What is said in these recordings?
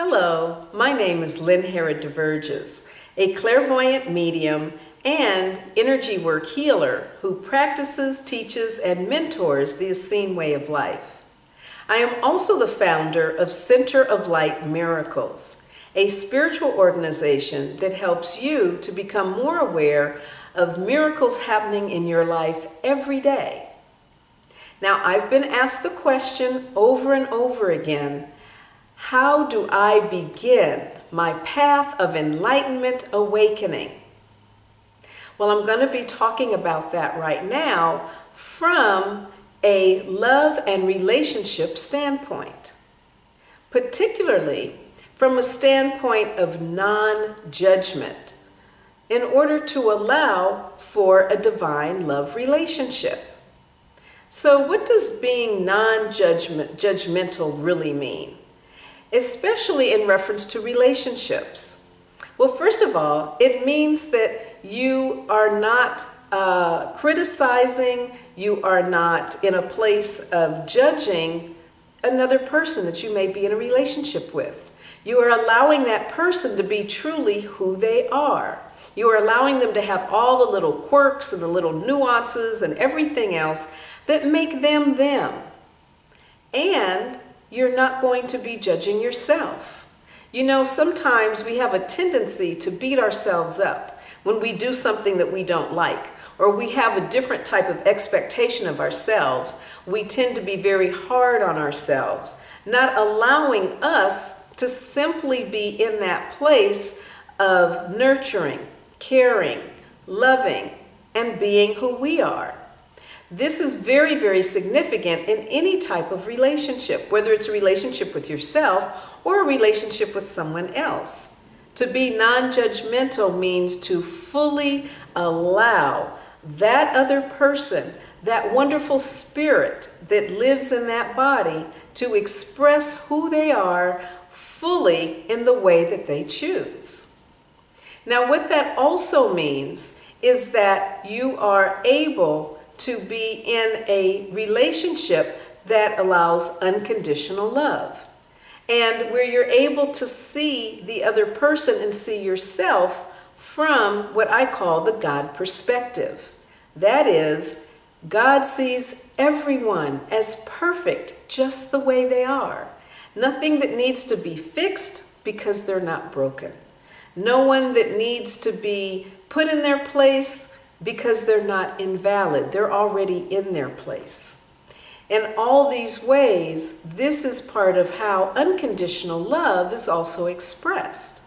Hello, my name is Lynn Herod-DeVerges, a clairvoyant medium and energy work healer who practices, teaches, and mentors the Essene way of life. I am also the founder of Center of Light Miracles, a spiritual organization that helps you to become more aware of miracles happening in your life every day. Now, I've been asked the question over and over again, how do I begin my path of enlightenment awakening? Well, I'm going to be talking about that right now from a love and relationship standpoint, particularly from a standpoint of non-judgment, in order to allow for a divine love relationship. So what does being non-judgmental really mean? Especially in reference to relationships. Well, first of all, it means that you are not criticizing, you are not in a place of judging another person that you may be in a relationship with. You are allowing that person to be truly who they are. You are allowing them to have all the little quirks and the little nuances and everything else that make them them. And you're not going to be judging yourself. You know, sometimes we have a tendency to beat ourselves up when we do something that we don't like, or we have a different type of expectation of ourselves. We tend to be very hard on ourselves, not allowing us to simply be in that place of nurturing, caring, loving, and being who we are. This is very, very significant in any type of relationship, whether it's a relationship with yourself or a relationship with someone else. To be non-judgmental means to fully allow that other person, that wonderful spirit that lives in that body, to express who they are fully in the way that they choose. Now, what that also means is that you are able to be in a relationship that allows unconditional love, and where you're able to see the other person and see yourself from what I call the God perspective. That is, God sees everyone as perfect just the way they are. Nothing that needs to be fixed because they're not broken. No one that needs to be put in their place because they're not invalid. They're already in their place. In all these ways, this is part of how unconditional love is also expressed.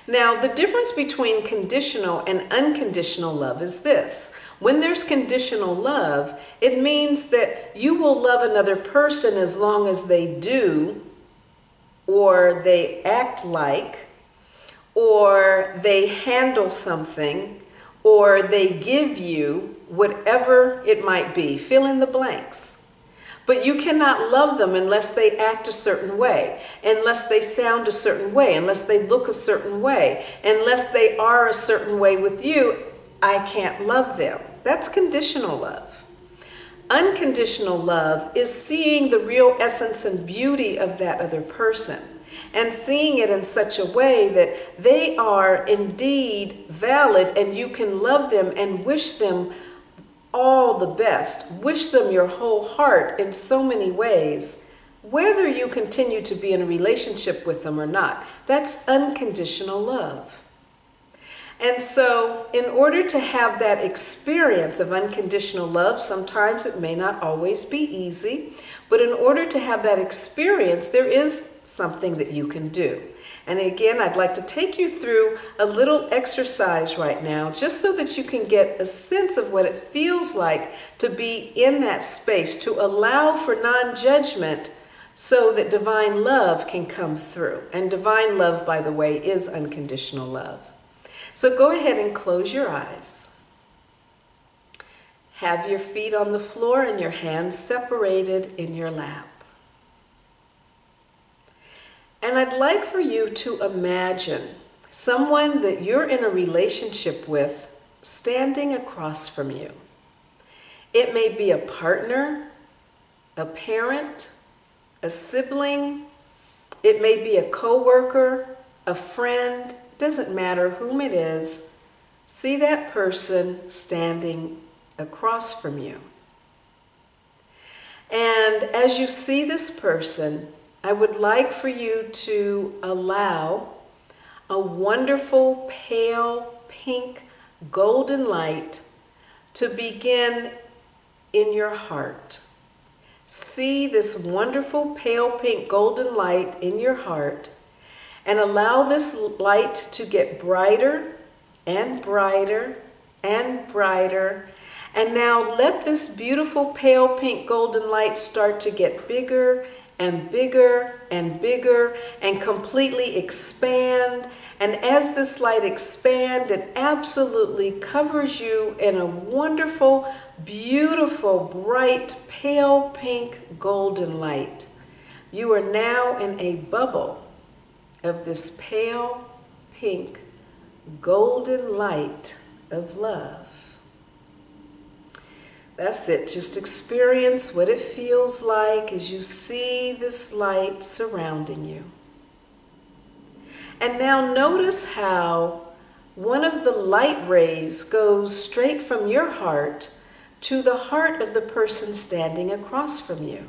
Now, the difference between conditional and unconditional love is this. When there's conditional love, it means that you will love another person as long as they do, or they act like, or they handle something, or they give you whatever it might be. Fill in the blanks. But you cannot love them unless they act a certain way, unless they sound a certain way, unless they look a certain way, unless they are a certain way with you. I can't love them. That's conditional love. Unconditional love is seeing the real essence and beauty of that other person, and seeing it in such a way that they are indeed valid, and you can love them and wish them all the best, wish them your whole heart in so many ways, whether you continue to be in a relationship with them or not. That's unconditional love. And so, in order to have that experience of unconditional love, sometimes it may not always be easy, but in order to have that experience, there is something that you can do. And again, I'd like to take you through a little exercise right now, just so that you can get a sense of what it feels like to be in that space, to allow for non-judgment so that divine love can come through. And divine love, by the way, is unconditional love. So go ahead and close your eyes. Have your feet on the floor and your hands separated in your lap. And I'd like for you to imagine someone that you're in a relationship with standing across from you. It may be a partner, a parent, a sibling, It may be a coworker, a friend, it doesn't matter whom it is. See that person standing across from you. And as you see this person, I would like for you to allow a wonderful pale pink golden light to begin in your heart. See this wonderful pale pink golden light in your heart and allow this light to get brighter and brighter and brighter. And now let this beautiful pale pink golden light start to get bigger and bigger and bigger and completely expand. And as this light expands, it absolutely covers you in a wonderful, beautiful, bright, pale pink golden light. You are now in a bubble of this pale pink golden light of love. That's it. Just experience what it feels like as you see this light surrounding you. And now notice how one of the light rays goes straight from your heart to the heart of the person standing across from you.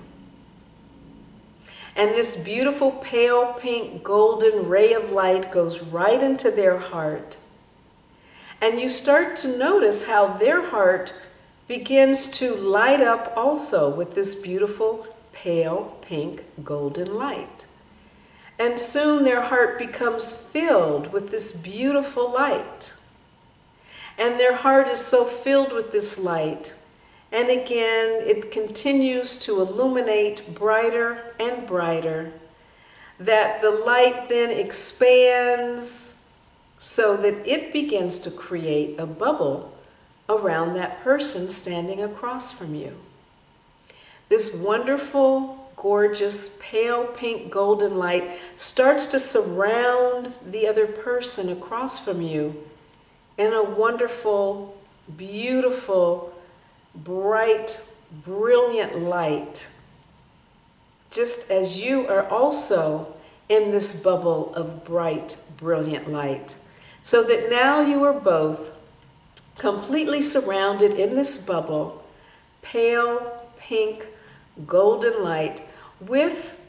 And this beautiful pale pink golden ray of light goes right into their heart. And you start to notice how their heart begins to light up also with this beautiful pale pink golden light. And soon their heart becomes filled with this beautiful light. And their heart is so filled with this light. And again, it continues to illuminate brighter and brighter, that the light then expands so that it begins to create a bubble around that person standing across from you. This wonderful, gorgeous, pale pink golden light starts to surround the other person across from you in a wonderful, beautiful, bright, brilliant light, just as you are also in this bubble of bright, brilliant light. So that now you are both completely surrounded in this bubble, pale, pink, golden light, with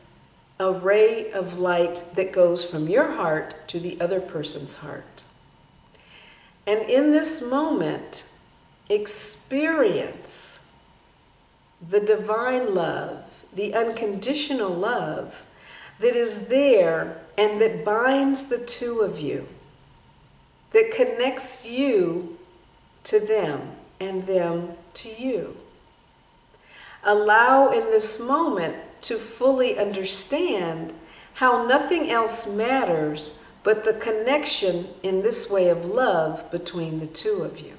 a ray of light that goes from your heart to the other person's heart. And in this moment, experience the divine love, the unconditional love that is there and that binds the two of you, that connects you to them and them to you. Allow in this moment to fully understand how nothing else matters but the connection in this way of love between the two of you.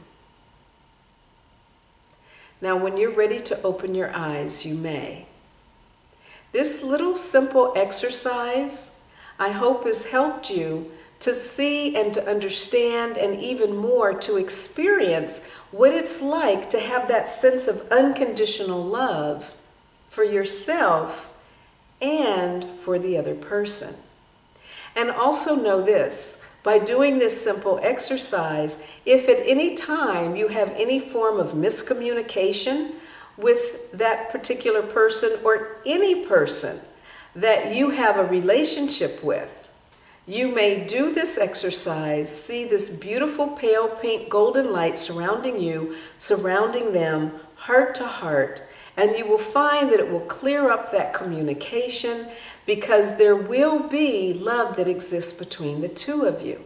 Now, when you're ready to open your eyes, you may. This little simple exercise, I hope, has helped you to see and to understand, and even more to experience what it's like to have that sense of unconditional love for yourself and for the other person. And also know this, by doing this simple exercise, if at any time you have any form of miscommunication with that particular person or any person that you have a relationship with, you may do this exercise, see this beautiful pale pink golden light surrounding you, surrounding them, heart to heart, and you will find that it will clear up that communication, because there will be love that exists between the two of you.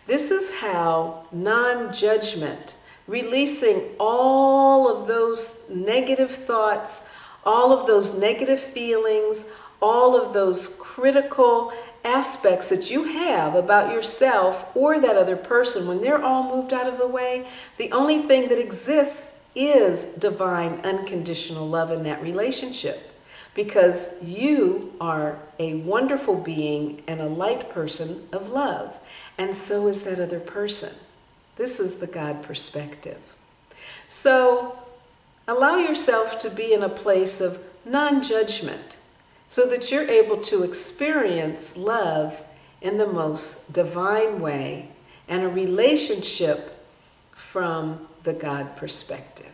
This is how non-judgment, releasing all of those negative thoughts, all of those negative feelings, all of those critical aspects that you have about yourself or that other person, when they're all moved out of the way, the only thing that exists is divine unconditional love in that relationship, because you are a wonderful being and a light person of love, and so is that other person. This is the God perspective. So allow yourself to be in a place of non-judgment. so that you're able to experience love in the most divine way and a relationship from the God perspective.